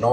9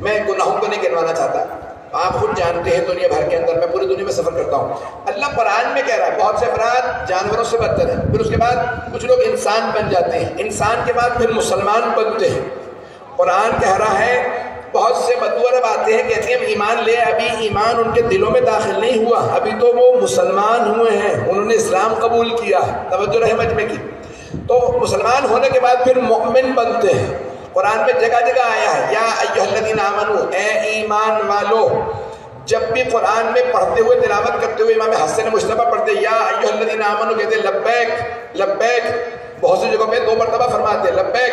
میں گناہوں کو نہیں گنوانا چاہتا، آپ خود جانتے ہیں دنیا بھر کے اندر، میں پوری دنیا میں سفر کرتا ہوں، اللہ قرآن میں کہہ رہا ہے بہت سے افراد جانوروں سے بدتر ہیں، پھر اس کے بعد کچھ لوگ انسان بن جاتے ہیں، انسان کے بعد پھر مسلمان بنتے ہیں۔ قرآن کہہ رہا ہے بہت سے بدو عرب آتے ہیں، کہتے ہیں ہم ایمان لے، ابھی ایمان ان کے دلوں میں داخل نہیں ہوا، ابھی تو وہ مسلمان ہوئے ہیں، انہوں نے اسلام قبول کیا، توجہ رہے مجمع کی، تو مسلمان ہونے کے بعد پھر مؤمن بنتے ہیں۔ قرآن میں جگہ جگہ آیا ہے یا ایھا الذین آمنوا، اے ایمان والو، جب بھی قرآن میں پڑھتے ہوئے تلاوت کرتے ہوئے امام حسن مجتبیٰ پڑھتے یا ایھا الذین آمنوا کہتے ہیں لبیک لبیک، بہت سی جگہوں پہ 2 مرتبہ فرماتے ہیں لبیک،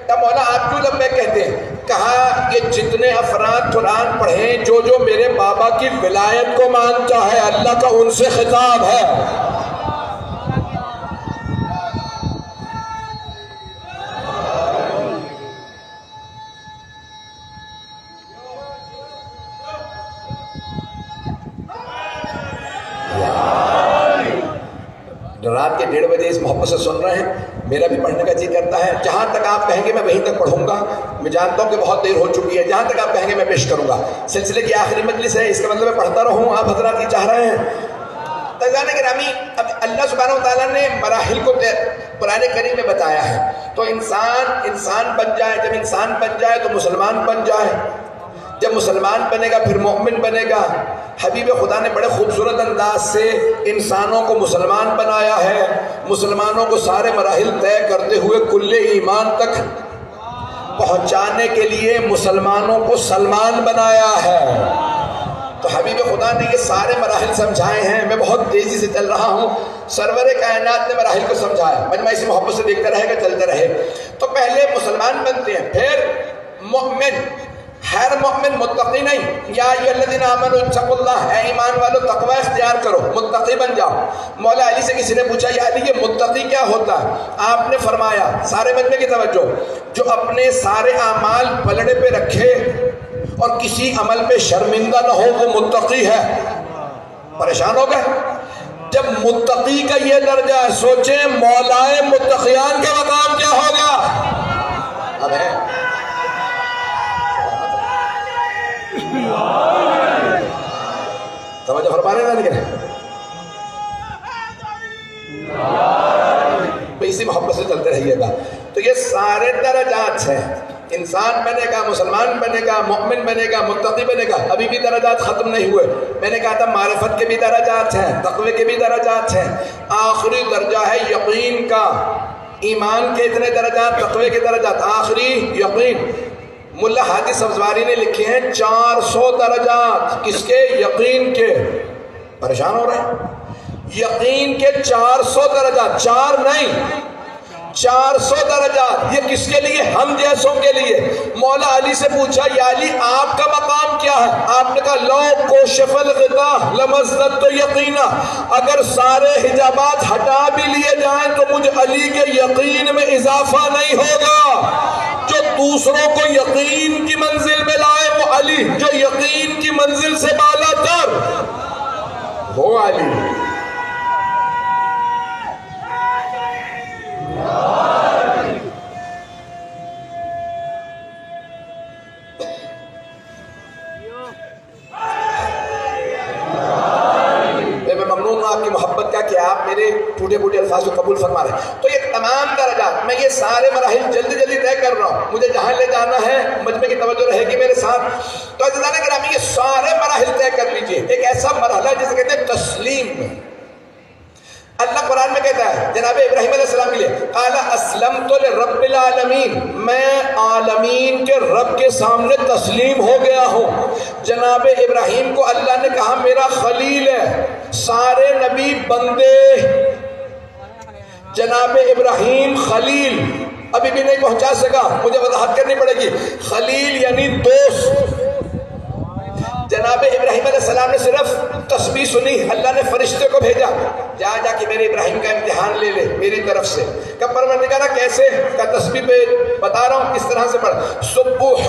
تب مولا آپ کیوں لبیک کہتے ہیں؟ کہا کہ جتنے افراد قرآن پڑھیں جو جو میرے بابا کی ولایت کو مانتا ہے، اللہ کا ان سے خطاب ہے۔ رات کے 1:30 بجے اس محبت سے سن رہے ہیں، میرا بھی پڑھنے کا جی کرتا ہے، جہاں تک آپ کہیں گے میں وہیں تک پڑھوں گا، میں جانتا ہوں کہ بہت دیر ہو چکی ہے، جہاں تک آپ کہیں گے میں پیش کروں گا۔ سلسلے کی آخری مجلس ہے، اس کا مطلب میں پڑھتا رہوں، آپ حضرات یہ چاہ رہے ہیں۔ تذکرہ گرامی، اب اللہ سبحانہ وتعالیٰ نے مراحل کو قرآن کریم میں بتایا ہے، تو انسان بن جائے، جب انسان بن جائے تو مسلمان بن جائے، جب مسلمان بنے گا پھر مومن بنے گا۔ حبیب خدا نے بڑے خوبصورت انداز سے انسانوں کو مسلمان بنایا ہے، مسلمانوں کو سارے مراحل طے کرتے ہوئے کل ایمان تک پہنچانے کے لیے مسلمانوں کو سلمان بنایا ہے۔ تو حبیب خدا نے یہ سارے مراحل سمجھائے ہیں، میں بہت تیزی سے چل رہا ہوں، سرور کائنات نے مراحل کو سمجھایا، مجمع اسی محبت سے دیکھتا رہے گا، چلتے رہے۔ تو پہلے مسلمان بنتے ہیں، پھر مومن، ہر مومن متقی نہیں، یا ایھا الذین آمنوا اتقوا اللہ، اے ایمان والو تقوی اختیار کرو، متقی بن جاؤ۔ مولا علی سے کسی نے پوچھا یا علی یہ متقی کیا ہوتا ہے؟ آپ نے فرمایا، سارے مجمع کی توجہ، جو اپنے سارے اعمال پلڑے پہ رکھے اور کسی عمل پہ شرمندہ نہ ہو، وہ متقی ہے۔ پریشان ہو گئے؟ جب متقی کا یہ درجہ ہے، سوچیں مولائے متقیان کا مقام کیا ہوگا؟ اب ہے توجہ فرما رہے ہیں نا، لیکن اسی محبت سے چلتے رہیے گا۔ تو یہ سارے درجات ہیں، انسان بنے گا، مسلمان بنے گا، مومن بنے گا، متقی بنے گا۔ ابھی بھی درجات ختم نہیں ہوئے، میں نے کہا تھا معرفت کے بھی درجات ہیں، تقوی کے بھی درجات ہیں، آخری درجہ ہے یقین کا۔ ایمان کے اتنے درجات، تقوی کے درجات، آخری یقین۔ ملا حاجی سبزواری نے لکھے ہیں 400 درجات، کس کے؟ یقین کے۔ پریشان ہو رہے ہیں؟ یقین کے 400 درجات، 4 نہیں 400 درجات، یہ کس کے لیے؟ ہم جیسوں کے لیے۔ مولا علی سے پوچھا یا علی آپ کا مقام کیا ہے؟ آپ نے کہا لو کوشف الغطاء لمزدت یقینا، اگر سارے حجابات ہٹا بھی لیے جائیں تو مجھ علی کے یقین میں اضافہ نہیں ہوگا۔ جو دوسروں کو یقین کی منزل میں لائے وہ علی، جو یقین کی منزل سے بالا تر وہ علی۔ میں ممنون ہوں آپ کی محبت کا کہ آپ میرے ٹوٹے پھوٹے الفاظ کو قبول فرما رہے ہیں۔ تو یہ تمام درجات، میں یہ سارے مراحل جلدی جلدی طے کر رہا ہوں، مجھے جہاں لے جانا ہے مجمع کی توجہ رہے گی میرے ساتھ۔ تو عزیزان گرامی یہ سارے مراحل طے کر لیجئے۔ ایک ایسا مرحلہ جسے کہتے ہیں تسلیم۔ اللہ قرآن میں کہتا ہے جناب ابراہیم علیہ السلام کے لیے قال اسلمت لرب العالمین، میں عالمین کے رب کے سامنے تسلیم ہو گیا ہوں۔ جناب ابراہیم کو اللہ نے کہا میرا خلیل ہے، سارے نبی بندے، جناب ابراہیم خلیل ابھی بھی نہیں پہنچا سکا، مجھے وضاحت کرنی پڑے گی۔ خلیل یعنی دوست۔ جناب ابراہیم علیہ السلام نے صرف تسبیح سنی، اللہ نے فرشتے کو بھیجا، جا کے میرے ابراہیم کا امتحان لے لے میری طرف سے۔ کہ پروردگارہ کیسے؟ کہ تسبیح پہ بتا رہا ہوں، اس طرح سے پڑھ، سبوح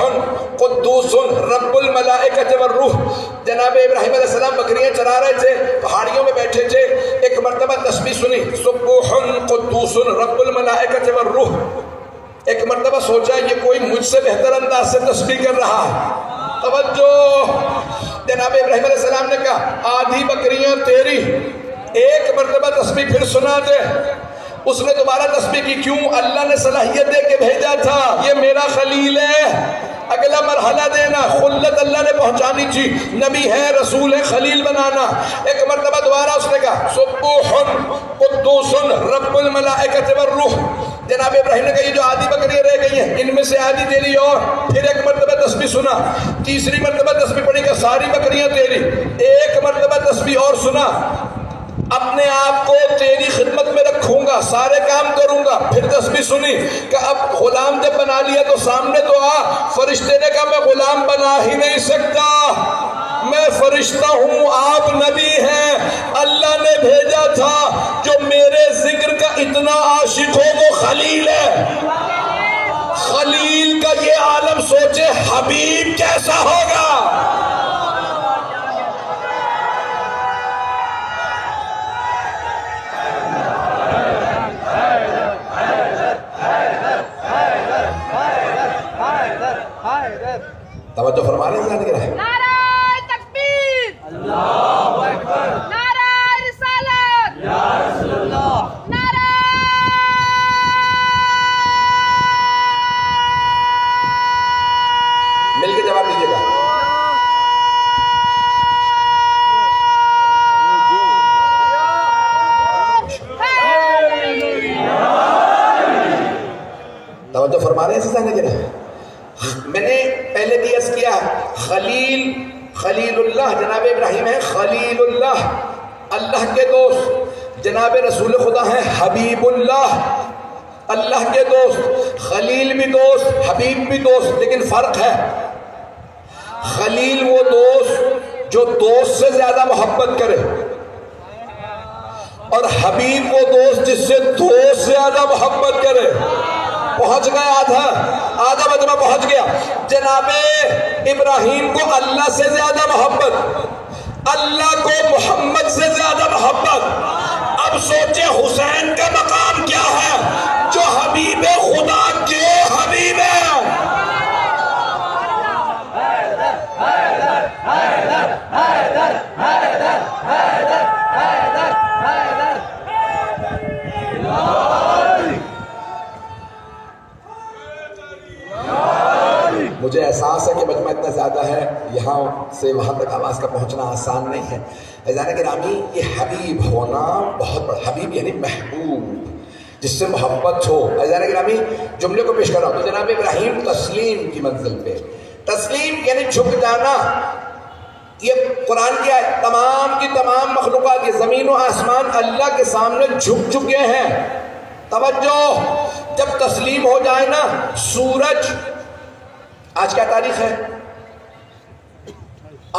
قدوس رب الملائکۃ والروح۔ جناب ابراہیم علیہ السلام بکریاں چرا رہے تھے، پہاڑیوں میں بیٹھے تھے، ایک مرتبہ تسبیح سنی، سبوح قدوس رب الملائکۃ والروح۔ ایک مرتبہ سوچا یہ کوئی مجھ سے بہتر انداز سے تسبیح کر رہا ہے، توجہ، جناب ابراہیم علیہ السلام نے کہا آدھی بکریاں تیری، ایک مرتبہ تسبیح پھر سنا دے۔ اس نے دوبارہ تسبیح کی، کیوں؟ اللہ نے صلاحیت دے کے بھیجا تھا، یہ میرا خلیل ہے، اگلا مرحلہ دینا، خلت اللہ نے پہنچانی تھی، نبی ہے، رسول ہے، خلیل بنانا۔ ایک مرتبہ دوبارہ اس نے کہا سبوح قدوس رب الملائکۃ والروح۔ جناب ابراہیم نے کہا یہ جو آدھی بکریاں رہ گئی ہیں ان میں سے آدھی تیری، اور پھر ایک مرتبہ تسبیح سنا، تیسری مرتبہ تسبیح پڑھی کہ ساری بکریاں تیری، ایک مرتبہ تسبیح اور سنا، اپنے آپ کو تیری خدمت میں رکھوں گا، سارے کام کروں گا۔ پھر تسبیح سنی کہ اب غلام جب بنا لیا تو سامنے تو آ۔ فرشتے نے کہا میں غلام بنا ہی نہیں سکتا، میں فرشتہ ہوں، آپ نبی ہیں، اللہ نے بھیجا تھا، جو میرے ذکر کا اتنا عاشق ہو وہ خلیل ہے۔ خلیل کا یہ عالم سوچے حبیب کیسا ہوگا۔ توجہ فرما رہے ہیں ذرا؟ نعرہ تکبیر، اللہ اکبر، نعرہ رسالت، یا رسول اللہ، نعرہ مل کے جواب دیجیے گا۔ توجہ فرما رہے ہیں ذرا؟ میں نے پہلے بھی عرض کیا خلیل اللہ جناب ابراہیم ہے، خلیل اللہ اللہ کے دوست، جناب رسول خدا ہیں حبیب اللہ اللہ کے دوست۔ خلیل بھی دوست، حبیب بھی دوست، لیکن فرق ہے، خلیل وہ دوست جو دوست سے زیادہ محبت کرے، اور حبیب وہ دوست جس سے دوست زیادہ محبت کرے۔ پہنچ گیا آدھا مجمع پہنچ گیا۔ جناب ابراہیم کو اللہ سے زیادہ محبت، اللہ کو محمد سے زیادہ محبت۔ اب سوچے حسین کا مقام کیا ہے جو حبیب خدا کے حبیب ہے۔ مجھے احساس ہے کہ مجمع اتنا زیادہ ہے، یہاں سے وہاں تک آواز کا پہنچنا آسان نہیں ہے۔ عزیزان گرامی، یہ حبیب ہونا بہت بڑا، حبیب یعنی محبوب، جس سے محبت ہو۔ عزیزان گرامی، جملے کو پیش کر رہا ہوں تو جناب ابراہیم تسلیم کی منزل پہ، تسلیم یعنی جھک جانا۔ یہ قرآن کی آیت، تمام کی تمام مخلوقات، یہ زمین و آسمان اللہ کے سامنے جھک چکے ہیں۔ توجہ، جب تسلیم ہو جائے نا، سورج، آج کیا تاریخ ہے؟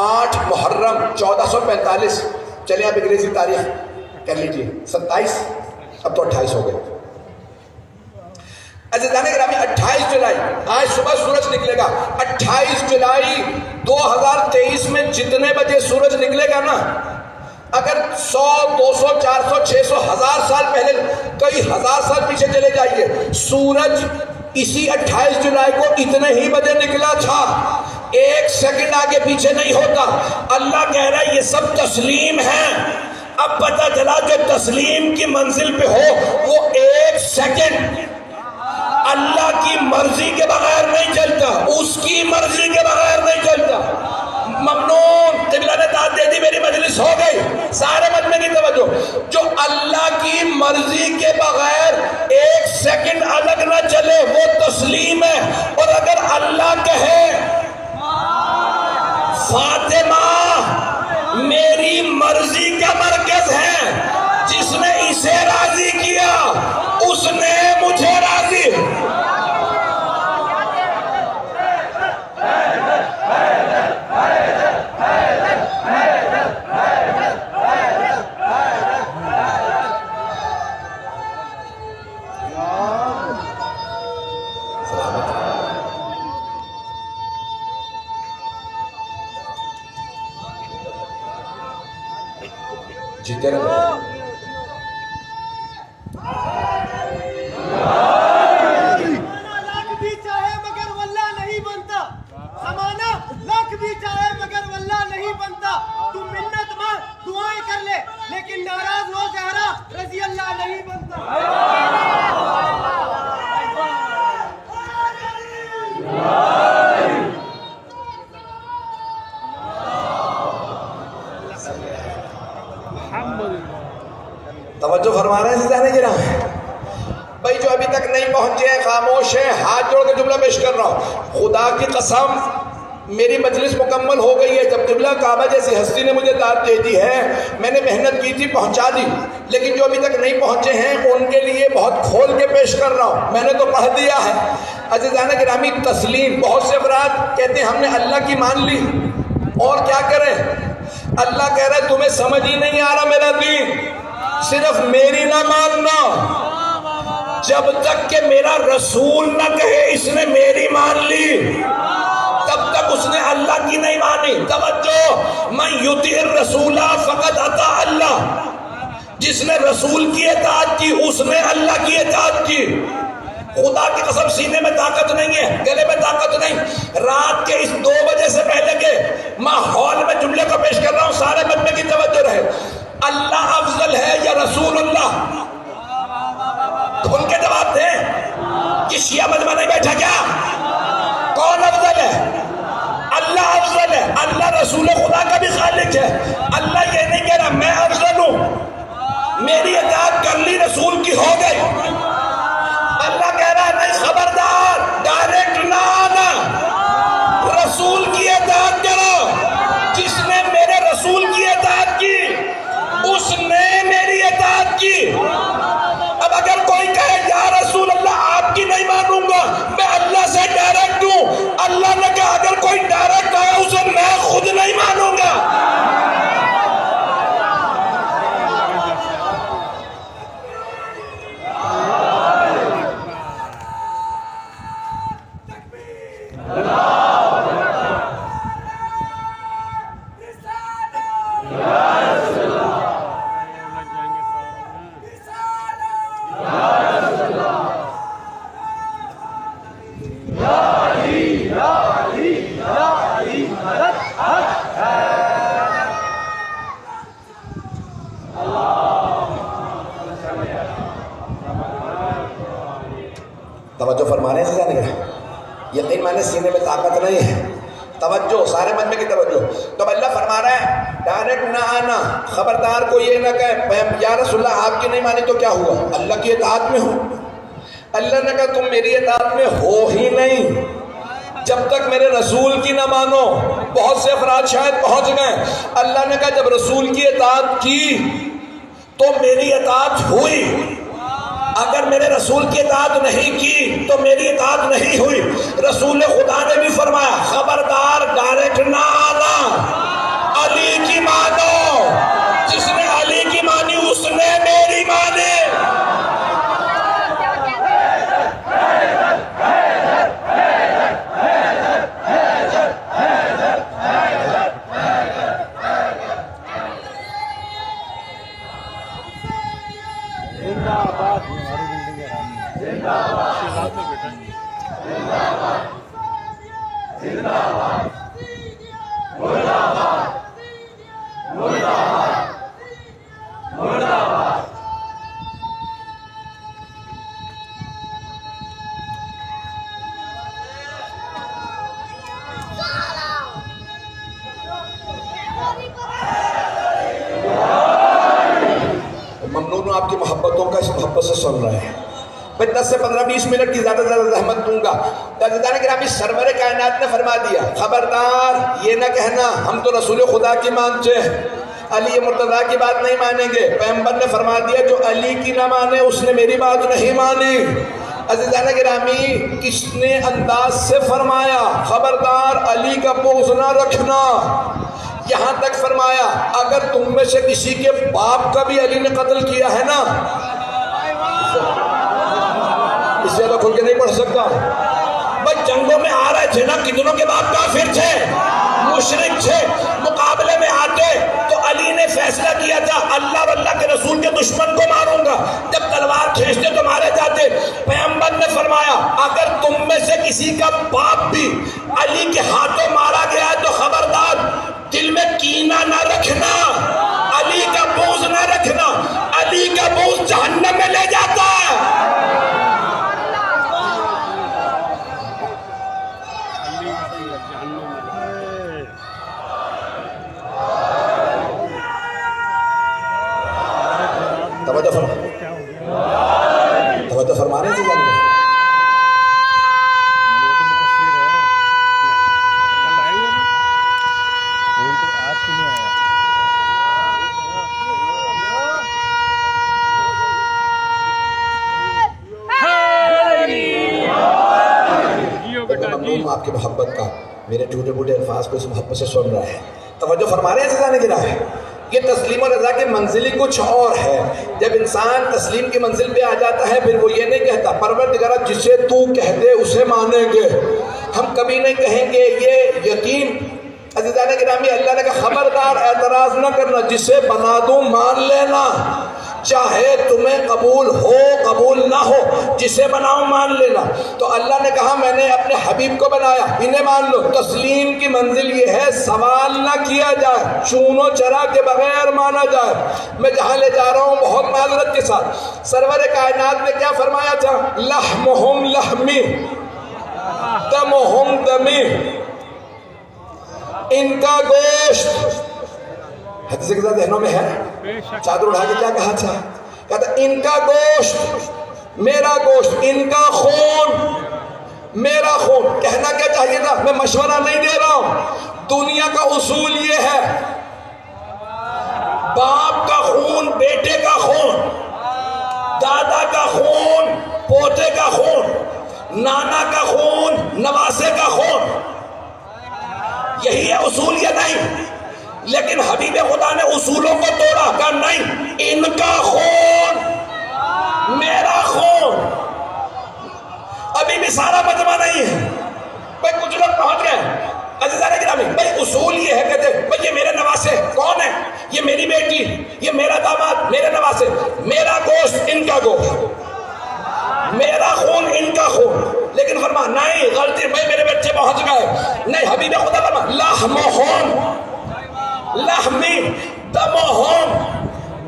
8 محرم 1445، چلیں آپ انگریزی تاریخ کر لیجئے، 27، اب تو 28 ہو گئے۔ عزیزان گرامی، 28 جولائی، آج صبح سورج نکلے گا۔ 28 جولائی 2023 میں جتنے بجے سورج نکلے گا نا، اگر 100 200 400 600 1000 سال پہلے، کئی ہزار سال پیچھے چلے جائیے، سورج اسی 28 جولائی کو اتنے ہی بجے نکلا تھا، 1 سیکنڈ آگے پیچھے نہیں ہوتا۔ اللہ کہہ رہا ہے یہ سب تسلیم ہیں۔ اب پتہ چلا جو تسلیم کی منزل پہ ہو وہ 1 سیکنڈ اللہ کی مرضی کے بغیر نہیں چلتا، اس کی مرضی کے بغیر نہیں چلتا۔ ممنون، قبلہ نے داد دے دی، میری مجلس ہو گئی، سارے مجمع کی توجہ۔ جو اللہ کی مرضی کے بغیر 1 سیکنڈ الگ نہ چلے وہ تسلیم ہے۔ اور اگر اللہ کہے فاطمہ میری مرضی کا مرکز ہے، جس نے اسے راضی کیا اس نے مجھے راضی۔ جیتے رہے لاکھ بھی چاہے مگر واللہ نہیں بنتا، زمانہ لاکھ بھی چاہے مگر واللہ نہیں بنتا. تم منت مار دعائیں کر لے لیکن ناراض ہو زہرا رضی اللہ نہیں بنتا. توجہ فرما رہے ہیں سیدھانے گرام. بھائی جو ابھی تک نہیں پہنچے ہیں خاموش ہیں, ہاتھ جوڑ کے جملہ پیش کر رہا ہوں. خدا کی قسم میری مجلس مکمل ہو گئی ہے. جب قبلہ کعبہ جیسی ہستی نے مجھے دعوت دے دی ہے, میں نے محنت کی تھی, پہنچا دی. لیکن جو ابھی تک نہیں پہنچے ہیں ان کے لیے بہت کھول کے پیش کر رہا ہوں. میں نے تو پڑھ دیا ہے. عزیزان گرامی, تسلیم. بہت سے افراد کہتے ہیں ہم نے اللہ کی مان لی اور کیا کریں. اللہ کہہ رہا ہے تمہیں سمجھ ہی نہیں آ رہا میرا دین. صرف میری نہ ماننا, جب تک کہ میرا رسول نہ کہے اس نے میری مان لی تب تک اس نے اللہ کی نہیں مانی. توجہ, من یطیع الرسول فقد اطاع اللہ. جس نے رسول کی اطاعت کی اس نے اللہ کی اطاعت کی. خدا کی قسم سینے میں طاقت نہیں ہے, گلے میں طاقت نہیں. رات کے اس 2 بجے سے پہلے کے ماحول میں جملے کو پیش کر رہا ہوں, سارے مجمع کی توجہ رہے. اللہ افضل ہے یا رسول اللہ؟ تو ان کے جواب تھے کہ شیعہ مجمع نہیں بیٹھا کیا؟ کون افضل ہے؟ اللہ افضل ہے. اللہ رسول خدا کا بھی خالق ہے. اللہ یہ نہیں کہہ رہا میں افضل ہوں, میری اطاعت کر لی رسول کی ہو گئی. اللہ کہہ رہا ہے نہیں, خبردار, ڈائریکٹ نہ آنا, رسول کی اطاعت کرو. جس نے میرے رسول کی اطاعت کی اس نے میری اطاعت کی. اب اگر کوئی کہے یا رسول اللہ آپ کی نہیں مانوں گا, میں اللہ سے ڈائریکٹ ہوں. اللہ نے کہا اگر کوئی ڈائریکٹ آیا اسے میں خود نہیں مانوں گا. توجہ فرمانے سے جانے گا. یقین مانے سینے میں طاقت نہیں ہے. توجہ, سارے مجمع کی توجہ. تو اللہ فرما رہا ہے ڈائریکٹ نہ آنا, خبردار کو یہ نہ کہے یا رسول اللہ آپ کی نہیں مانی تو کیا ہوا, اللہ کی اطاعت میں ہوں. اللہ نے کہا تم میری اطاعت میں ہو ہی نہیں جب تک میرے رسول کی نہ مانو. بہت سے افراد شاید پہنچ گئے. اللہ نے کہا جب رسول کی اطاعت کی تو میری اطاعت ہوئی, اگر میرے رسول کی اطاعت نہیں کی تو میری اطاعت نہیں ہوئی. رسول خدا نے بھی فرمایا خبردار ڈائریکٹ نہ آنا, علی کی مانو. جس نے علی کی مانی اس نے میری مانی. ممنون ہوں آپ کی محبتوں کا, اس محبت سے سن رہے ہیں. میں 10 سے 15-20 منٹ کی زیادہ زحمت دوں گا. عزیزان گرامی, سرور کائنات نے فرما دیا خبردار یہ نہ کہنا ہم تو رسول خدا کی مانتے ہیں, علی مرتضیٰ کی بات نہیں مانیں گے. پیغمبر نے فرما دیا جو علی کی نہ مانے اس نے میری بات نہیں مانی. عزیزان گرامی, کس نے انداز سے فرمایا خبردار علی کا بغض نہ رکھنا. یہاں تک فرمایا اگر تم میں سے کسی کے باپ کا بھی علی نے قتل کیا ہے نا, اس سے زیادہ کھل کے نہیں پڑھ سکتا. بھائی جنگوں میں آ رہے تھے نا, کتنوں کے باپ کافر تھے, مشرک تھے, مقابلے میں آتے تو علی نے فیصلہ کیا تھا اللہ اور اللہ کے رسول کے دشمن کو ماروں گا. جب تلوار کھینچتے تو مارے جاتے. پیغمبر نے فرمایا اگر تم میں سے کسی کا باپ بھی علی کے ہاتھوں مارا گیا ہے تو خبر محبت کا میرے ٹوٹے پھوٹے الفاظ کو اس محبت سے سن رہا ہے. توجہ فرما رہے ہیں عزیزان گرامی. یہ تسلیم و رضا کی منزل ہی کچھ اور ہے. جب انسان تسلیم کی منزل پہ آ جاتا ہے پھر وہ یہ نہیں کہتا پروردگارا جسے تو کہہ دے اسے مانیں گے. ہم کبھی نہیں کہیں گے یہ یقین. عزیزان گرامی اللہ نے کہا خبردار اعتراض نہ کرنا، جسے بنا دوں مان لینا، چاہے تمہیں قبول ہو قبول نہ ہو، جسے بناؤں مان لینا. تو اللہ نے کہا میں نے اپنے حبیب کو بنایا، انہیں مان لو. تسلیم کی منزل یہ ہے سوال نہ کیا جائے، چون و چرا کے بغیر مانا جائے. میں جہاں لے جا رہا ہوں بہت معذرت کے ساتھ، سرور کائنات نے کیا فرمایا تھا؟ لحمہم لحمی دمہم دمی، ان کا گوشت. حدیث کے ساتھ ذہنوں میں ہے، چادر اٹھا کے کیا کہا تھا؟ کہتا ان کا گوشت میرا گوشت، ان کا خون میرا خون. کہنا کیا چاہیے تھا؟ میں مشورہ نہیں دے رہا ہوں، دنیا کا اصول یہ ہے باپ کا خون بیٹے کا خون، دادا کا خون پوتے کا خون، نانا کا خون نواسے کا خون. یہی ہے اصول یا نہیں؟ لیکن حبیب خدا نے اصولوں کو توڑا، کہا نہیں ان کا خون میرا خون. ابھی بھی سارا مجمع نہیں ہے بھائی، کچھ لوگ پہنچ گئے. عزیزان گرامی بھائی اصول یہ ہے کہتے بھائی یہ میرے نواسے کون ہے؟ یہ میری بیٹی، یہ میرا داماد، میرے نواسے، میرا گوشت ان کا گوشت، میرا خون ان کا خون. لیکن فرما نہیں غلطی، بھائی میرے بچے پہنچ گئے. نہیں، حبیب خدا فرما لحمہم لحمی دمہم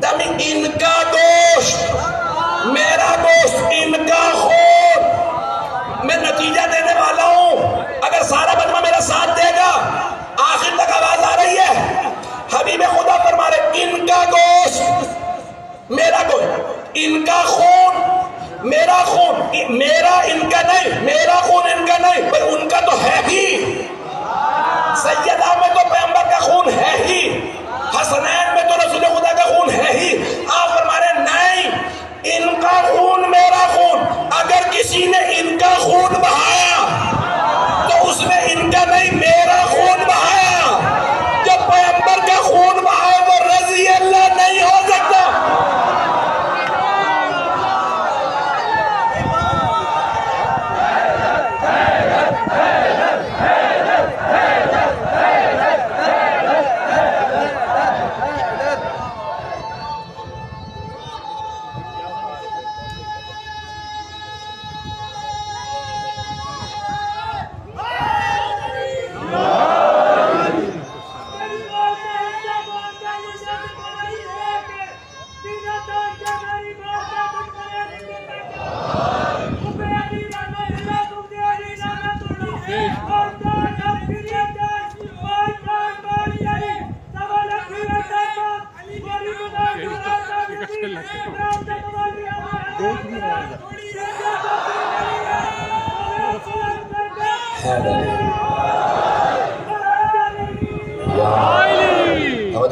دمی، ان کا گوشت میرا گوشت ان کا خون. میں نتیجہ دینے والا ہوں، اگر سارا مجمع میرا ساتھ دے گا آخر تک آواز آ رہی ہے. حبیب خدا فرما رہے ان کا گوشت میرا گوشت، ان کا خون میرا خون. میرا ان کا نہیں، میرا خون ان کا نہیں، بھئی ان کا تو ہے ہی. سیدہ میں تو پیغمبر کا خون ہے ہی، حسنین میں تو رسول خدا کا خون ہے ہی. آپ فرما رہے نہیں ان کا خون میرا خون. اگر کسی نے ان کا خون بہایا تو اس نے ان کا نہیں میرا خون بہایا. جب پیغمبر کا خون بہائے وہ رضی اللہ نہیں ہو سکتا.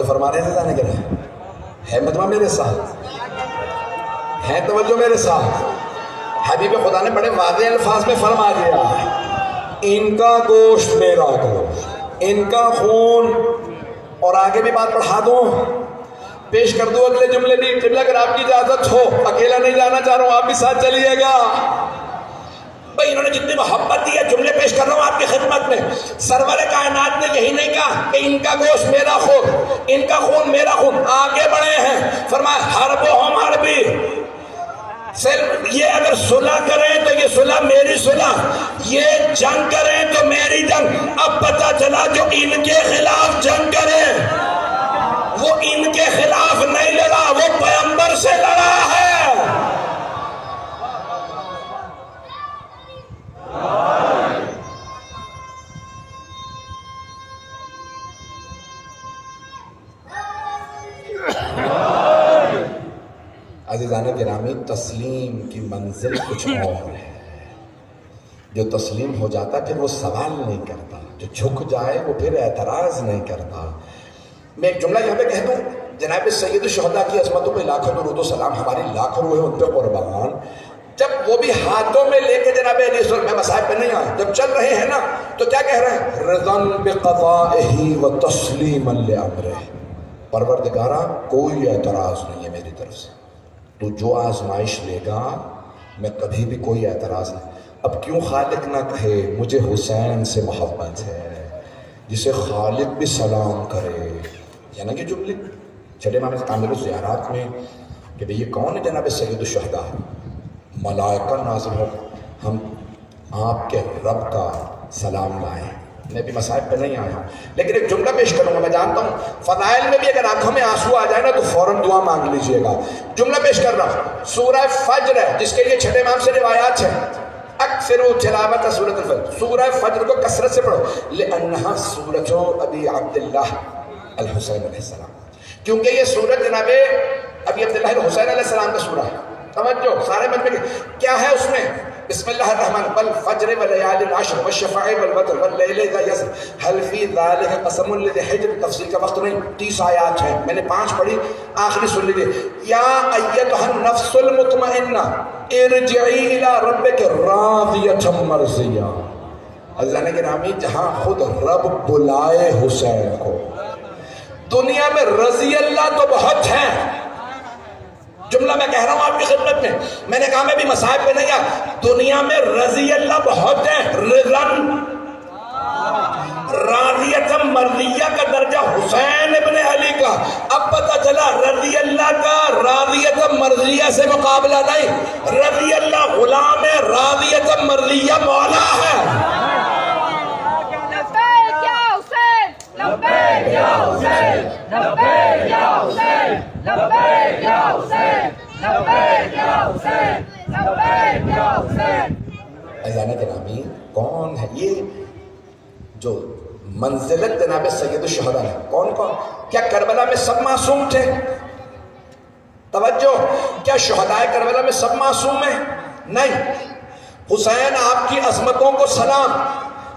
فرما رہے ہیں ہے مجمع میرے ساتھ ہے، توجہ میرے ساتھ. حبیب خدا نے بڑے واضح الفاظ میں فرما دیا ان کا گوشت میرا گوشت، ان کا خون. اور آگے بھی بات پڑھا دوں، پیش کر دوں اگلے جملے بھی. قبلہ اگر آپ کی اجازت ہو، اکیلا نہیں جانا چاہ رہا ہوں، آپ بھی ساتھ چلیے گا. بھئی انہوں نے جتنی محبت دی ہے جملے پیش کر رہا ہوں آپ کی خدمت میں. سرور کائنات نے یہی نہیں کہا کہ ان کا گوشت میرا خون، ان کا خون میرا خون. آگے بڑھے ہیں، فرمایا حربہم حربی. یہ اگر صلح کریں تو یہ صلح میری صلح، یہ جنگ کریں تو میری جنگ. اب پتہ چلا جو ان کے خلاف جنگ کریں وہ ان کے خلاف نہیں لڑا، وہ پیغمبر سے لڑا ہے. عزیزان گرامی تسلیم کی منزل کچھ اور ہے. جو تسلیم ہو جاتا پھر وہ سوال نہیں کرتا، جو جھک جائے وہ پھر اعتراض نہیں کرتا. میں ایک جملہ یہاں پہ کہہ دوں، جناب سید الشہداء کی عظمتوں پہ لاکھوں درود و سلام، ہماری لاکھوں روح ان پہ قربان. جب وہ بھی ہاتھوں میں لے کے جناب علی صلی اللہ مصاحب پہ نہیں آئے، جب چل رہے ہیں نا تو کیا کہہ رہے ہیں؟ رضن بقضائہ و تسلیما لامرہ، پروردگارہ کوئی اعتراض نہیں ہے میری طرف سے، تو جو آزمائش لے گا میں کبھی بھی کوئی اعتراض نہیں۔ اب کیوں خالق نہ کہے مجھے حسین سے محبت ہے، جسے خالق بھی سلام کرے، یعنی کہ جملے چھٹے امام کامل الزیارات میں کہ بھئی یہ کون ہے جناب سید الشہداء؟ ملائکہ نازل ہو، ہم آپ کے رب کا سلام لائیں۔ میں بھی مصائب پہ نہیں آیا ہوں، لیکن ایک جملہ پیش کروں گا، میں جانتا ہوں فضائل میں بھی اگر آنکھوں میں آنسو آ جائے نا تو فوراً دعا مانگ لیجئے گا۔ جملہ پیش کر رہا ہوں، سورہ فجر ہے جس کے لیے چھٹے امام سے روایات ہیں، اکثر تلاوت سورۃ الفجر، سورہ فجر کو کثرت سے پڑھو، لأنہا سورۃ ابی عبداللہ الحسین علیہ السلام، کیونکہ یہ سورت جناب ابی عبداللہ الحسین علیہ السلام کا سورہ ہے۔ توجہ سارے مجمع کیا ہے اس میں؟ بسم اللہ الرحمن والفجر ولیال العشر والشفع والوتر واللیل اذا یسر هل فی ذلک قسم لذی حجر، تفصیل کا وقت نہیں، 30 آیات ہیں، میں نے 5 پڑھی، آخری سن لیجیے۔ یا ایتھا النفس المطمئنہ ارجعی الی ربک راضیۃ مرضیہ، اللہ نے گرامی جہاں خود رب بلائے حسین کو، دنیا میں رضی اللہ تو بہت ہیں، جملہ میں کہہ رہا ہوں آپ کی خدمت میں نے کہا میں بھی مصائب پہ نہیں آیا، دنیا میں رضی اللہ بہت ہیں، رضن راضیت مرضیہ کا درجہ حسین ابن علی کا، اب پتہ چلا رضی اللہ کا راضیت مرضیہ سے مقابلہ نہیں، رضی اللہ غلام ہے، راضیت مرضیہ مولا ہے۔ لبیک یا حسین، لبیک یا حسین، لبیک یا حسین، لبیک یا حسین، لبیک یا حسین، لبیک یا حسین۔ عزیزان گرامی کون ہے یہ جو منزلت جناب سید الشہداء ہے؟ کون کون؟ کیا کربلا میں سب معصوم تھے؟ توجہ، کیا شہداء کربلا میں سب معصوم ہیں؟ نہیں، حسین آپ کی عظمتوں کو سلام،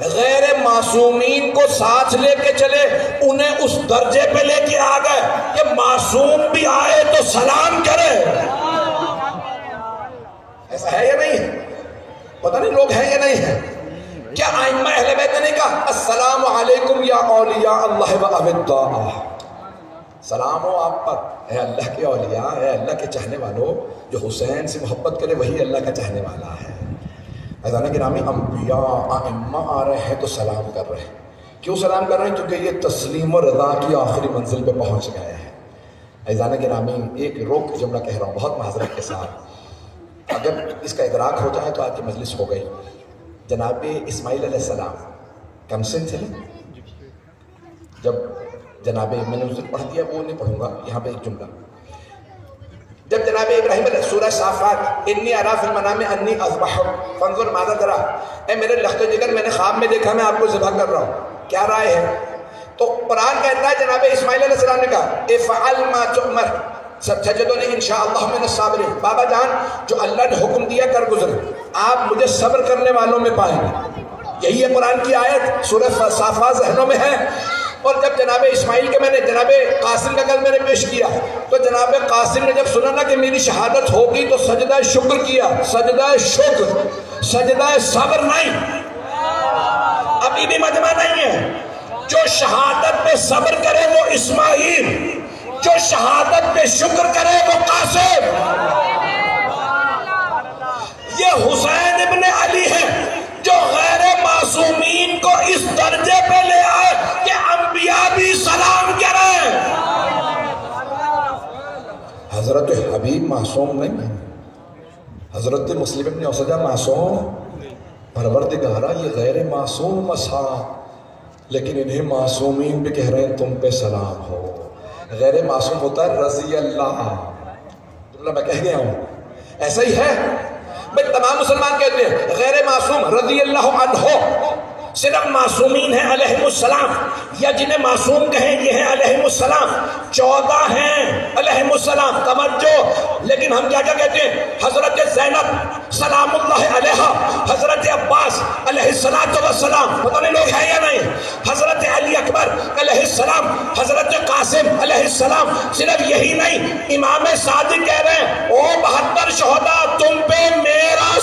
غیر معصومین کو ساتھ لے کے چلے، انہیں اس درجے پہ لے کے آ گئے کہ معصوم بھی آئے تو سلام کرے۔ ایسا ہے یا نہیں ہے؟ پتہ نہیں لوگ ہیں یا نہیں ہیں؟ کیا ائمہ اہل بیت نے کہا السلام علیکم یا اولیاء اللہ و اوداء، سلام ہو آپ پر اے اللہ کے اولیاء، اے اللہ کے چاہنے والوں، جو حسین سے محبت کرے وہی اللہ کا چاہنے والا ہے۔ عزیزان گرامی انبیاء ائمہ آ رہے ہیں تو سلام کر رہے ہیں، کیوں سلام کر رہے ہیں؟ کیونکہ یہ تسلیم و رضا کی آخری منزل پہ پہنچ گئے ہیں۔ عزیزان گرامی ایک روک جملہ کہہ رہا ہوں بہت معذرت کے ساتھ، اگر اس کا ادراک ہو جائے تو آج کی مجلس ہو گئی۔ جناب اسماعیل علیہ السلام کم سن تھے، جب جناب میں نے اس پڑھ دیا وہ نہیں پڑھوں گا، یہاں پہ ایک جملہ، جب جناب ابراہیم علیہ سورہ صافات انی ارا فی المنام انی اذبحک فانظر ماذا ترى، اے میرے لخت جگر میں نے خواب میں دیکھا میں آپ کو ذبح کر رہا ہوں، کیا رائے ہے؟ تو قرآن کہتا ہے جناب اسماعیل علیہ السلام نے کہا افعل ما تؤمر ستجدنی انشاءاللہ من الصابرین، بابا جان جو اللہ نے حکم دیا کر گزرے، آپ مجھے صبر کرنے والوں میں پائیں گے۔ یہی ہے قرآن کی آیت، سورہ صافات ذہنوں میں ہے۔ اور جب جناب اسماعیل کے میں نے جناب قاسم کا کل میں نے پیش کیا تو جناب قاسم نے جب سنا نا کہ میری شہادت ہوگی تو سجدہ شکر کیا، سجدہ شکر، سجدہ صبر نہیں، ابھی بھی مجمع نہیں ہے۔ جو شہادت پہ صبر کرے وہ اسماعیل، جو شہادت پہ شکر کرے وہ قاسم۔ یہ حسین ابن علی ہے جو غیر معصومین کو اس درجے پہ لے آئے کہ انبیاء بھی سلام کریں۔ حضرت حبیب معصوم نہیں ہے، حضرت مسلم ابن اسجہ معصوم، پروردگارہ یہ غیر معصوم مسا، لیکن انہیں معصومین بھی کہہ رہے ہیں تم پہ سلام ہو۔ غیر معصوم ہوتا ہے رضی اللہ، جملہ میں کہہ گیا ہوں، ایسا ہی ہے بھائی، تمام مسلمان کہتے ہیں غیر معصوم رضی اللہ عنہ، صرف معصومین ہیں علیہ السلام، یا جنہیں معصوم کہیں یہ ہیں علیہ السلام، 14 ہیں علیہ السلام، توجہ۔ لیکن ہم کیا کہتے ہیں؟ حضرت زینب سلام اللہ علیہ، حضرت عباس علیہ السلام، پتہ نہیں لوگ ہیں یا نہیں، حضرت علی اکبر علیہ السلام، حضرت قاسم علیہ السلام۔ صرف یہی نہیں، امام صادق کہہ رہے ہیں او 72 شہداء تم پہ میرا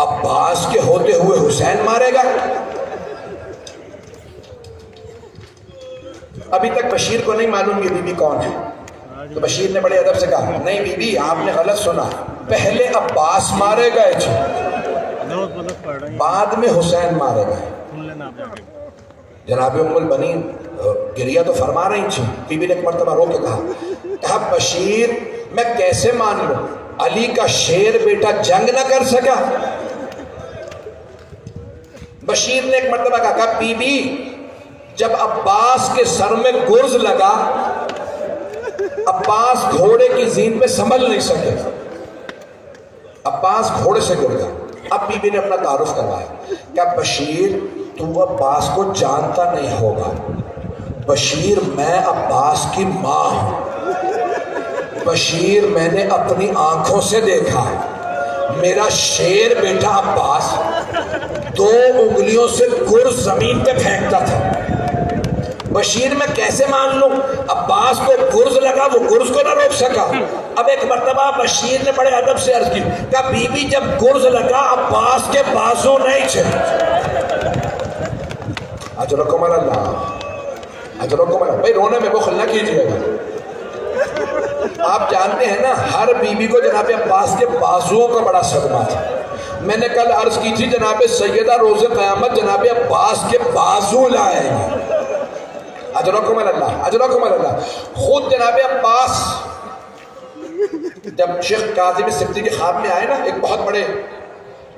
عباس کے ہوتے ہوئے حسین مارے گا؟ ابھی تک بشیر کو نہیں معلوم یہ بی بی کون ہے. تو بشیر نے بڑے ادب سے کہا نہیں بی بی آپ نے غلط سنا، پہلے عباس مارے گئے تھے، بعد میں حسین مارے گئے. جناب ام البنین گریہ تو فرما رہی تھی. بی بی نے ایک مرتبہ رو کے کہا بشیر میں کیسے مان لوں، علی کا شیر بیٹا جنگ نہ کر سکا؟ بشیر نے ایک مرتبہ کہا بی بی جب عباس کے سر میں گرز لگا، عباس گھوڑے کی زین پہ سنبھل نہیں سکے، عباس گھوڑے سے گر گیا. اب بی بی نے اپنا تعارف کروایا کہ بشیر تو عباس کو جانتا نہیں ہوگا، بشیر میں عباس کی ماں ہوں، بشیر میں نے اپنی آنکھوں سے دیکھا، میرا شیر بیٹا عباس 2 انگلیوں سے گرز زمین پہ پھینکتا تھا. بشیر میں کیسے مان لوں، عباس کو گرز لگا وہ گرز کو نہ روک سکا. اب ایک مرتبہ بشیر نے بڑے ادب سے عرض کی کہ بی بی جب گرز لگا عباس کے بازو نہیں تھے. اجرکم اللہ، اجرکم اللہ. بھائی رونے میں بخل نہ کیجیے گا. آپ جانتے ہیں نا ہر بی بی کو جناب عباس کے بازوؤں کا بڑا صدمہ تھا. میں نے کل عرض کی تھی جناب سیدہ روز قیامت جناب عباس کے بازو لائیں گے. اجرکم اللہ، اجرکم اللہ. خود جناب عباس جب شیخ کاظم سبتی کے خواب میں آئے نا، ایک بہت بڑے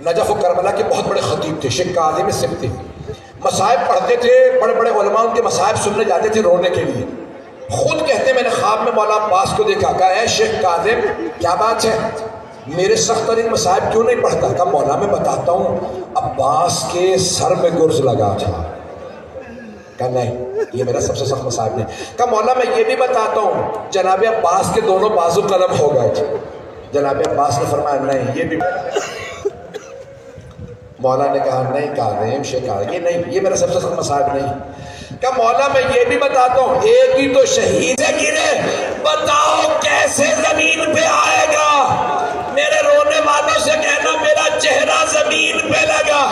نجف و کربلا کے بہت بڑے خطیب تھے شیخ کاظم سبتی، مصائب پڑھتے تھے، بڑے بڑے علماء ان کے مصائب سننے جاتے تھے رونے کے لیے. خود کہتے میں نے خواب میں مولا عباس کو دیکھا، کہا اے شیخ کاظم کیا بات ہے، میرے سخت ترین مصائب کیوں نہیں پڑھتا؟ کہا مولا میں بتاتا ہوں، عباس کے سر میں گرز لگا تھا. کہا نہیں یہ میرا سب سے سخت مصائب نہیں. کہا مولا میں یہ بھی بتاتا ہوں، جناب عباس کے دونوں بازو قلم ہو گئے تھے. جناب عباس نے فرمایا نہیں یہ بھی. مولا نے کہا نہیں کاظم شیخ کاظم یہ نہیں، یہ میرا سب سے سخت مصائب نہیں. کہا مولا میں یہ بھی بتاتا ہوں، ایک ہی تو شہید سے گرے، بتاؤ کیسے زمین پہ آئے گا؟ میرے رونے والوں سے کہنا میرا چہرہ زمین پہ لگا.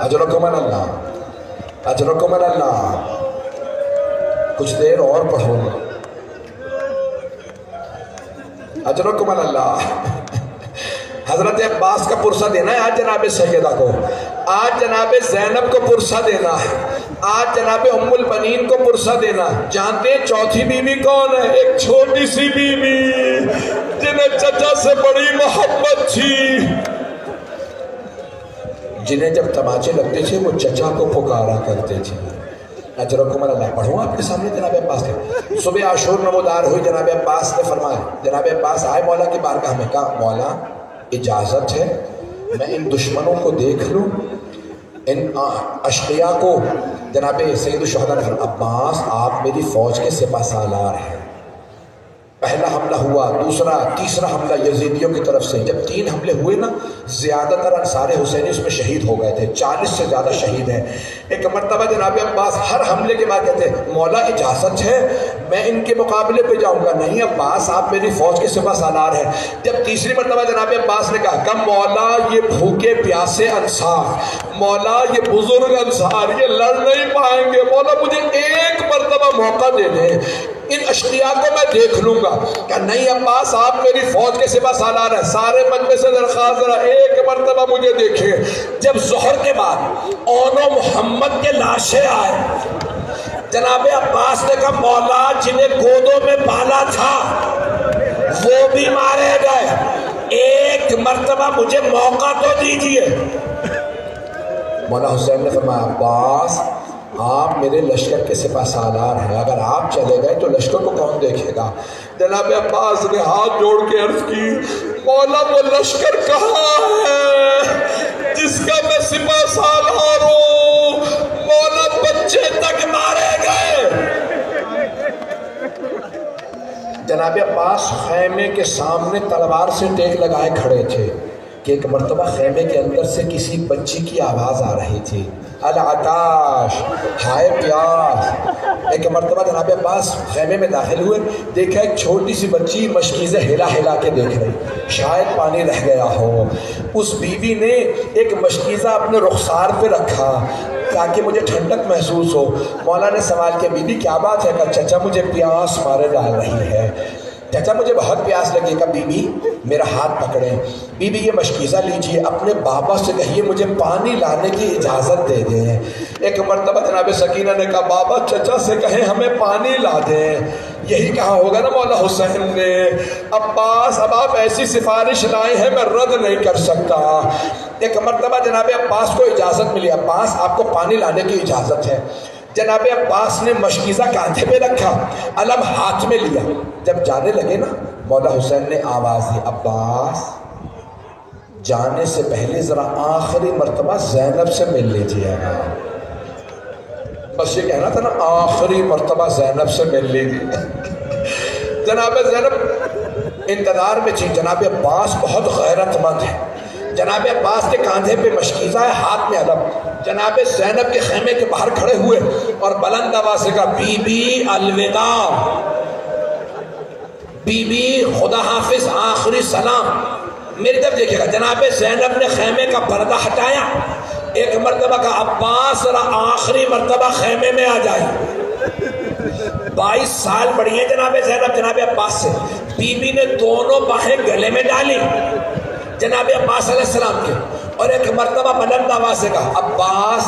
اجرکم اللہ، اجرکم اللہ. کچھ دیر اور پڑھو گا. اجرکم اللہ. حضرت عباس کا پرسہ دینا ہے آج جناب سیدہ کو، آج جناب زینب کو پرسہ دینا ہے، آج جناب ام البنین کو پرسہ دینا. جانتے ہیں چوتھی بی بی کون ہے؟ ایک چھوٹی سی بی بی جنہیں چچا سے بڑی محبت تھی، جنہیں جب تماچے لگتے تھے وہ چچا کو پکارا کرتے تھے. اجرکم اللہ. پڑھوں آپ کے سامنے جناب عباس کے. صبح عاشور نمودار ہوئی، جناب عباس نے فرمایا، جناب عباس آئے مولا کی بارگاہ میں، کہا مولا اجازت ہے میں ان دشمنوں کو دیکھ لوں، ان اشقیاء کو. جناب سید الشہداء نے فرمایا عباس آپ میری فوج کے سپہ سالار ہیں. پہلا حملہ ہوا، دوسرا تیسرا حملہ یزیدیوں کی طرف سے. جب 3 حملے ہوئے نا، زیادہ تر انصار حسینی اس میں شہید ہو گئے تھے، 40 سے زیادہ شہید ہیں. ایک مرتبہ جناب عباس ہر حملے کے بعد کہتے ہیں مولا اجازت ہے میں ان کے مقابلے پہ جاؤں گا. نہیں عباس آپ میری فوج کے سپہ سالار ہیں. جب تیسری مرتبہ جناب عباس نے کہا کہ مولا یہ بھوکے پیاسے انصار، مولا یہ بزرگ انصار یہ لڑ نہیں پائیں گے، مولا مجھے ایک مرتبہ موقع دے دیں، ان اشقیاء کو میں دیکھ لوں گا. کہ نہیں عباس آپ میری فوج کے سپہ سالار ہیں، سارے مجمع سے درخواست ذرا ایک مرتبہ مجھے دیکھیں. جب ظہر کے بعد اون و محمد کے لاشیں آئے، جناب عباس نے کہا مولا جنہیں گودوں میں پالا تھا وہ بھی مارے گئے، ایک مرتبہ مجھے موقع تو دیجئے. مولا حسین نے فرمایا عباس آپ میرے لشکر کے سپہ سالار ہیں، اگر آپ چلے گئے تو لشکر کو کون دیکھے گا؟ جناب عباس نے ہاتھ جوڑ کے عرض کی مولا وہ لشکر کہاں ہے جس کا میں سپہ سالار ہوں؟ مولا بچے تک مارے گئے. جناب عباس خیمے کے سامنے تلوار سے ٹیک لگائے کھڑے تھے کہ ایک مرتبہ خیمے کے اندر سے کسی بچی کی آواز آ رہی تھی. العطاش، ہائے پیاس۔ ایک مرتبہ جناب عباس خیمے میں داخل ہوئے، دیکھا ایک چھوٹی سی بچی مشکیزیں ہلا ہلا کے دیکھ رہی، شاید پانی رہ گیا ہو۔ اس بیوی نے ایک مشکیزہ اپنے رخسار پہ رکھا تاکہ مجھے ٹھنڈک محسوس ہو۔ مولا نے سوال کیا بیوی کیا بات ہے؟ کہا چچا مجھے پیاس مارے ڈال رہی ہے، چچا مجھے بہت پیاس لگی۔ کہا بی بی میرا ہاتھ پکڑیں، بی بی یہ مشکیزہ لیجئے، اپنے بابا سے کہیے مجھے پانی لانے کی اجازت دے دیں۔ ایک مرتبہ جناب سکینہ نے کہا بابا چچا سے کہیں ہمیں پانی لا دیں۔ یہی کہا ہوگا نا مولا حسین نے، عباس اب آپ ایسی سفارش لائے ہیں میں رد نہیں کر سکتا۔ ایک مرتبہ جناب عباس کو اجازت ملی، عباس آپ کو پانی لانے کی اجازت ہے۔ جناب عباس نے مشکیزہ کاندھے پہ رکھا، علم ہاتھ میں لیا، جب جانے لگے نا مولا حسین نے آواز دی عباس جانے سے پہلے ذرا آخری مرتبہ زینب سے مل لیجیے گا۔ بس یہ کہنا تھا نا آخری مرتبہ زینب سے مل لیجیے۔ جناب زینب انتظار میں تھی، جناب عباس بہت غیرت مند ہے، جناب عباس کے کاندھے پہ مشکیزہ ہے، ہاتھ میں علم۔ جناب زینب کے خیمے کے باہر کھڑے ہوئے اور بلند آواز سے کہا بی بی الوداع، بی بی خدا حافظ، آخری سلام۔ میری طرف دیکھے گا، جناب زینب نے خیمے کا پردہ ہٹایا، ایک مرتبہ کہا عباس ذرا آخری مرتبہ خیمے میں آ جائے۔ 22 سال بڑی ہیں جناب زینب جناب عباس سے۔ بی بی نے دونوں باہیں گلے میں ڈالی جناب عباس علیہ السلام کے، اور ایک مرتبہ بلند آواز سے کہا عباس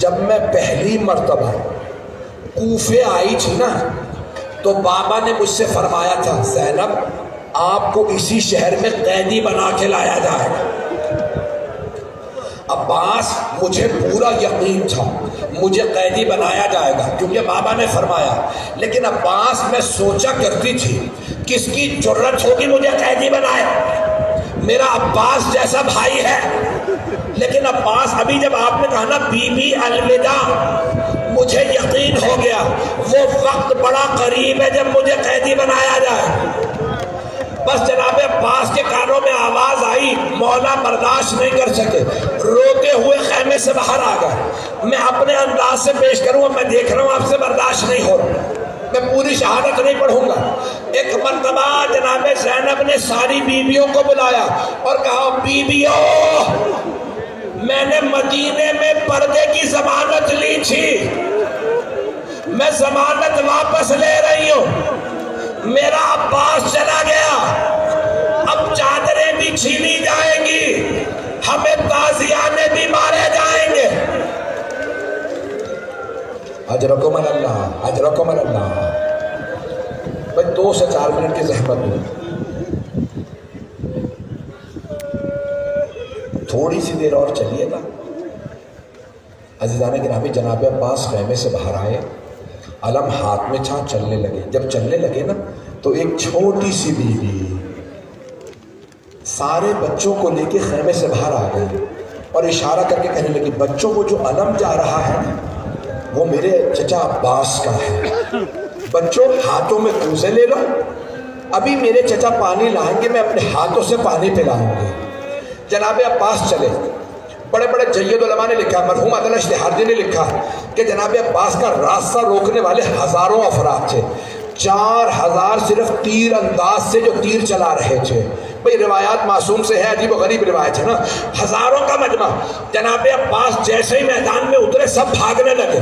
جب میں پہلی مرتبہ کوفے آئی تھی نا تو بابا نے مجھ سے فرمایا تھا زینب آپ کو اسی شہر میں قیدی بنا کے لایا جائے گا۔ عباس مجھے پورا یقین تھا مجھے قیدی بنایا جائے گا کیونکہ بابا نے فرمایا، لیکن عباس میں سوچا کرتی تھی کس کی جرت ہوگی مجھے قیدی بنائے، میرا عباس جیسا بھائی ہے۔ لیکن عباس ابھی جب آپ نے کہا نا بی بی الوداع، مجھے یقین ہو گیا وہ وقت بڑا قریب ہے جب مجھے قیدی بنایا جائے۔ بس جناب عباس کے کانوں میں آواز آئی، مولا برداشت نہیں کر سکے، روتے ہوئے خیمے سے باہر آ گئے۔ میں اپنے انداز سے پیش کروں، میں دیکھ رہا ہوں آپ سے برداشت نہیں ہو رہا، میں پوری شہادت نہیں پڑھوں گا۔ ایک مرتبہ جناب زینب نے ساری بیویوں کو بلایا اور کہا بیویوں میں نے مدینے میں پردے کی ضمانت لی تھی، میں ضمانت واپس لے رہی ہوں، میرا عباس چلا گیا، اب چادریں بھی چھینی جائیں گی، ہمیں تازیانے بھی مارے جائیں گے۔ اجرکم اللہ، اجرکم اللہ۔ بھائی 2 سے 4 منٹ کی زحمت دو، تھوڑی سی دیر اور چلیے گا۔ عزیزان گرامی جناب عباس خیمے سے باہر آئے، علم ہاتھ میں تھا، چلنے لگے۔ جب چلنے لگے نا تو ایک چھوٹی سی بیوی سارے بچوں کو لے کے خیمے سے باہر آ گئی اور اشارہ کر کے کہنے لگی بچوں کو جو علم جا رہا ہے وہ میرے چچا عباس کا ہے، بچوں ہاتھوں میں کوزے لے لو، ابھی میرے چچا پانی لائیں گے، میں اپنے ہاتھوں سے پانی پلاؤں گے۔ جناب عباس چلے۔ بڑے بڑے جید علماء نے لکھا، مرحوم عدل اشتہاردی نے لکھا کہ جناب عباس کا راستہ روکنے والے ہزاروں افراد تھے، 4000 صرف تیر انداز سے جو تیر چلا رہے تھے۔ بھئی روایات معصوم سے ہے، عجیب و غریب روایت ہے نا، ہزاروں کا مجمع۔ جناب عباس جیسے ہی میدان میں اترے سب بھاگنے لگے۔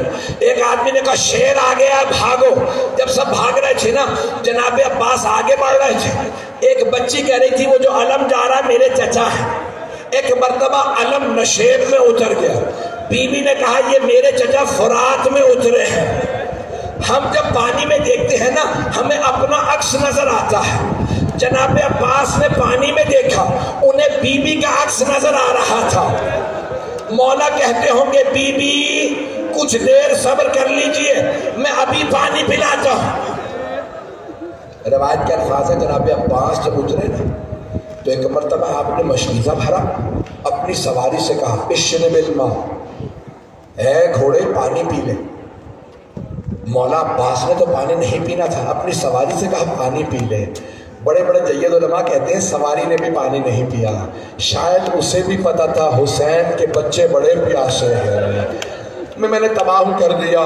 ایک آدمی نے کہا شیر آ گیا بھاگو۔ جب سب بھاگ رہے تھے نا جناب عباس آگے بڑھ رہے تھے۔ ایک بچی کہہ رہی تھی وہ جو علم جا رہا میرے چچا ہے۔ ایک مرتبہ علم نشیب میں اتر گیا، بیوی نے کہا یہ میرے چچا فرات میں اترے ہیں۔ ہم جب پانی میں دیکھتے ہیں نا ہمیں اپنا عکس نظر آتا ہے۔ جناب عباس نے پانی میں دیکھا، انہیں بیوی کا عکس نظر آ رہا تھا۔ مولا کہتے ہوں گے بیوی کچھ دیر صبر کر لیجئے، میں ابھی پانی پلاتا ہوں۔ روایت کے الفاظ ہے جناب عباس جب اترے نا تو ایک مرتبہ آپ نے مشکیزہ بھرا، اپنی سواری سے کہا اشرب الماء، اے گھوڑے پانی پی لے۔ مولا عباس نے تو پانی نہیں پینا تھا، اپنی سواری سے کہا پانی پی لے۔ بڑے بڑے جید علماء کہتے ہیں سواری نے بھی پانی نہیں پیا، شاید اسے بھی پتا تھا حسین کے بچے بڑے پیاسے ہیں، میں نے تمام کر دیا۔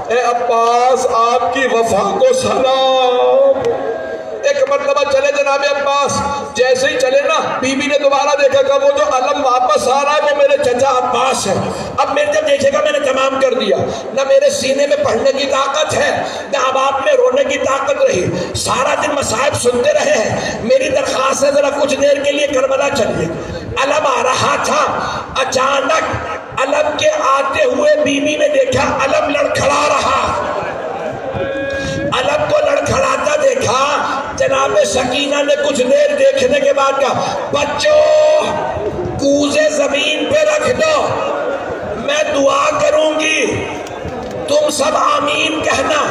اے عباس آپ کی وفا کو سلام۔ ایک مرتبہ چلے جناب عباس، جیسے ہی چلے نا بی بی نے دوبارہ دیکھا کہ وہ جو علم واپس آ رہا ہے وہ میرے چچا عباس ہے۔ اب میں جب دیکھے گا میں نے تمام کر دیا، نہ میرے سینے میں پڑھنے کی طاقت ہے نہ اب آپ میں رونے کی طاقت رہی، سارا دن مصائب سنتے رہے ہیں، میری درخواست ہے ذرا کچھ دیر کے لیے کربلا چلیے۔ علم آ رہا تھا، اچانک علم کے آتے ہوئے بی بی نے دیکھا علم لڑکھڑا رہا، علم کو لڑکھڑاتا دیکھا، جناب سکینہ نے کچھ دیر دیکھنے کے بعد کہا بچوں کوزے زمین پہ رکھ دو، میں دعا کروں گی، تم سب آمین کہنا۔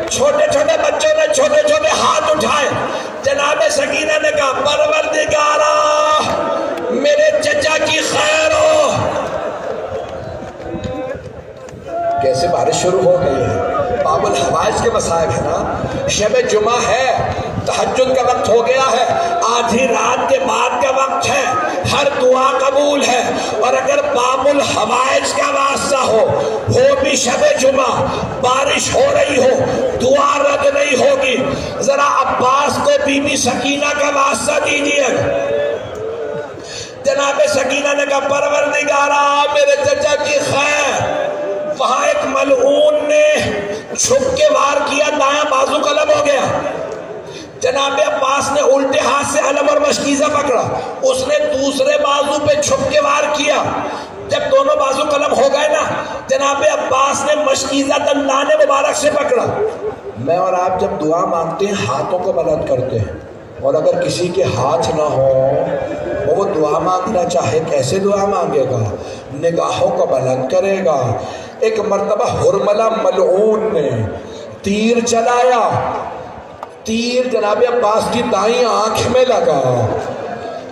چھوٹے چھوٹے بچوں نے چھوٹے چھوٹے ہاتھ اٹھائے، جناب سکینہ نے کہا پروردگارا میرے چچا کی خیر ہو۔ کیسے بارش شروع ہو گئی ہے، باب الحوائج کے مصائب ہے نا، شب جمعہ ہے، تہجد کا وقت ہو گیا ہے، آدھی رات کے بعد کا وقت ہے، ہر دعا قبول ہے، اور اگر باب الحوائج کا واسطہ ہو بھی شب جمعہ، بارش ہو رہی ہو، دعا رد نہیں ہوگی، ذرا عباس کو بی بی سکینہ کا واسطہ دیجیے۔ جناب سکینہ نے کہا پروردگارا میرے چچا کی خیر۔ وہاں ایک ملعون نے چھپ کے وار کیا، دایاں بازو قلم ہو گیا، جناب عباس نے الٹے ہاتھ سے علم اور مشکیزہ پکڑا، اس نے دوسرے بازو پہ چھپ کے وار کیا، جب دونوں بازو قلم ہو گئے نا جناب عباس نے مشکیزہ دندان مبارک سے پکڑا۔ میں اور آپ جب دعا مانگتے ہیں ہاتھوں کو بلند کرتے ہیں، اور اگر کسی کے ہاتھ نہ ہو وہ دعا مانگنا چاہے کیسے دعا مانگے گا؟ نگاہوں کو بلند کرے گا۔ ایک مرتبہ حرملہ ملعون نے تیر چلایا، تیر جناب عباس کی دائیں آنکھ میں لگا،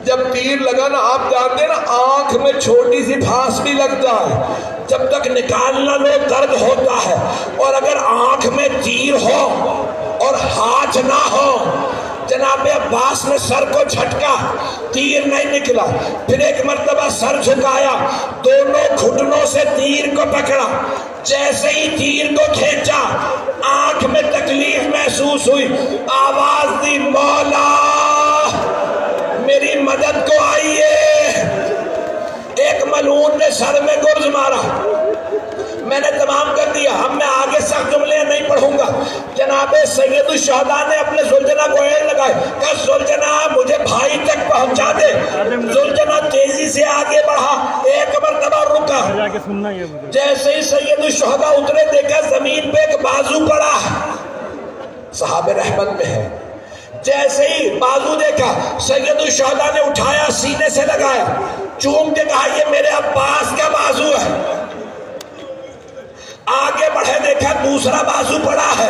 جب تیر لگا نا آپ جانتے نا آنکھ میں چھوٹی سی پھانس بھی لگتا ہے، جب تک نکالنا لو درد ہوتا ہے، اور اگر آنکھ میں تیر ہو اور ہاتھ نہ ہو، جناب عباس نے سر کو جھٹکا، تیر نہیں نکلا، پھر ایک مرتبہ سر جھکایا، دونوں گھٹنوں سے تیر کو پکڑا، جیسے ہی تیر کو کھینچا آنکھ میں تکلیف محسوس ہوئی، آواز دی مولا میری مدد کو آئیے۔ ایک ملعون نے سر میں گرز مارا، میں نے تمام کر دیا، اب میں آگے سخت جملے نہیں پڑھوں گا۔ جناب سید الشہداء نے اپنے زلجنہ کو ایڑ لگائے، کہا زلجنہ مجھے بھائی تک پہنچا دے۔ زلجنہ تیزی سے آگے بڑھا، ایک مرتبہ رکا، جیسے ہی سید الشہداء اترے دیکھا زمین پہ ایک بازو پڑا، صحابہ رحمت میں ہے، جیسے ہی بازو دیکھا سید الشہداء نے اٹھایا سینے سے لگایا، چوم کے کہا یہ میرے عباس کا بازو ہے۔ آگے بڑھے دیکھا دوسرا بازو پڑا ہے،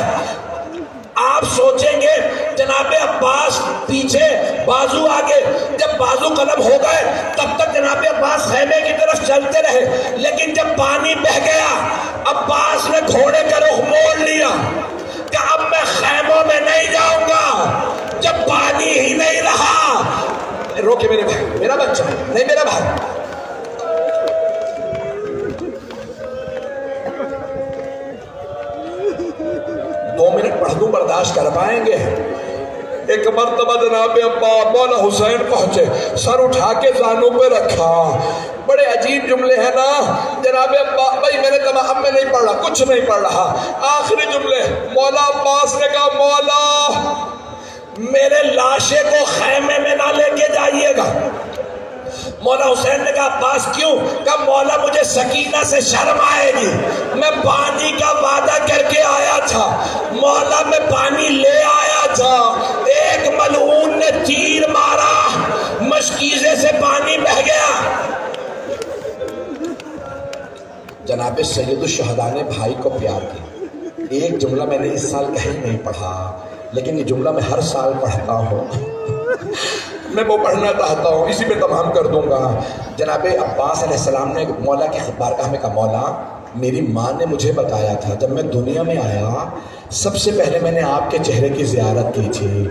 آپ سوچیں گے جناب عباس پیچھے بازو آگے، جب بازو قلم ہو گئے تب تک جناب عباس خیمے کی طرف چلتے رہے، لیکن جب پانی بہ گیا عباس نے گھوڑے کا رخ موڑ لیا کہ اب میں خیموں میں نہیں جاؤں گا جب پانی ہی نہیں رہا۔ روکے میرے بھائی، میرا بچہ نہیں، میرا بھائی، 2 منٹ پڑھ دوں برداشت کر پائیں گے؟ ایک مرتبہ جناب مولا حسین پہنچے، سر اٹھا کے زانوں پہ رکھا، بڑے عجیب جملے ہیں نا جناب بھائی، میں نے تمام اب میں نہیں پڑھ رہا، کچھ نہیں پڑھ رہا، آخری جملے مولا عباس نے کہا مولا میرے لاشے کو خیمے میں نہ لے کے جائیے گا۔ مولا حسین نے کہا عباس کیوں؟ کہا مولا مجھے سکینہ سے شرم آئے گی، میں پانی کا وعدہ کر کے آیا تھا، مولا میں پانی لے آیا تھا، ایک ملعون نے تیر مارا، مشکیزے سے پانی بہ گیا۔ جناب سید الشہداء نے بھائی کو پیار کیا۔ ایک جملہ میں نے اس سال کہیں نہیں پڑھا، لیکن یہ جملہ میں ہر سال پڑھتا ہوں، میں وہ پڑھنا چاہتا ہوں، اسی پہ تمام کر دوں گا۔ جناب عباس علیہ السلام نے مولا کی بارگاہ میں کہا مولا میری ماں نے مجھے بتایا تھا جب میں دنیا میں آیا سب سے پہلے میں نے آپ کے چہرے کی زیارت کی تھی،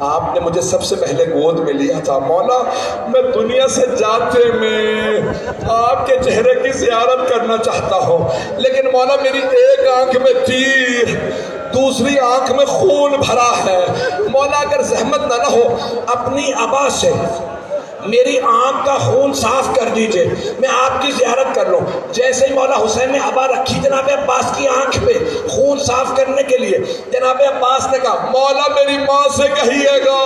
آپ نے مجھے سب سے پہلے گود میں لیا تھا مولا. میں دنیا سے جاتے میں آپ کے چہرے کی زیارت کرنا چاہتا ہوں، لیکن مولا میری ایک آنکھ میں تیر، دوسری آنکھ میں خون بھرا ہے. مولا اگر زحمت نہ ہو اپنی ابا سے میری آنکھ کا خون صاف کر دیجئے، میں آپ کی زیارت کر لوں. جیسے ہی مولا حسین نے ابا رکھی جناب عباس کی آنکھ پہ خون صاف کرنے کے لیے، جناب عباس نے کہا مولا میری ماں سے کہیے گا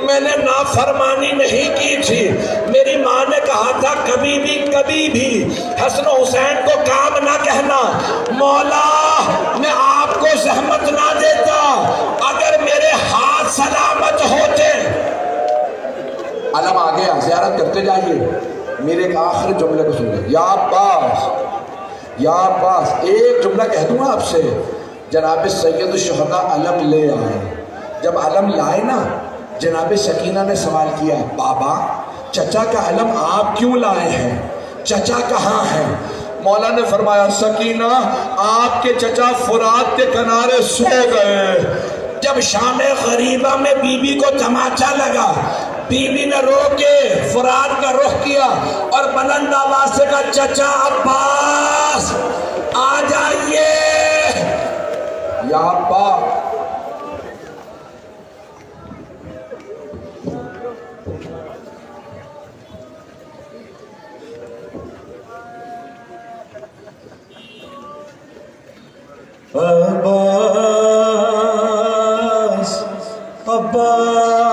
میں نے نافرمانی نہیں کی تھی. میری ماں نے کہا تھا کبھی بھی حسن و حسین کو کام نہ کہنا. مولا میں آپ کو زحمت نہ دیتا اگر میرے ہاتھ سلامت ہوتے. علم آ گیا، زیارت کرتے جائیے. میرے ایک آخری جملے کو سن لیں. یا عباس، یا عباس، ایک جملہ کہہ دوں آپ سے. جناب سید الشہداء علم لے آئے. جب علم لائے نا، جناب سکینہ نے سوال کیا بابا چچا کا علم آپ کیوں لائے ہیں، چچا کہاں ہیں؟ مولا نے فرمایا سکینہ آپ کے چچا فرات کے کنارے سو گئے. جب شام غریبہ میں بی بی کو تماچا لگا، بی بی نے رو کے فرات کا رخ کیا اور بلند آواز سے کہا چچا عباس آ جائیے. یا ابا، عباس عباس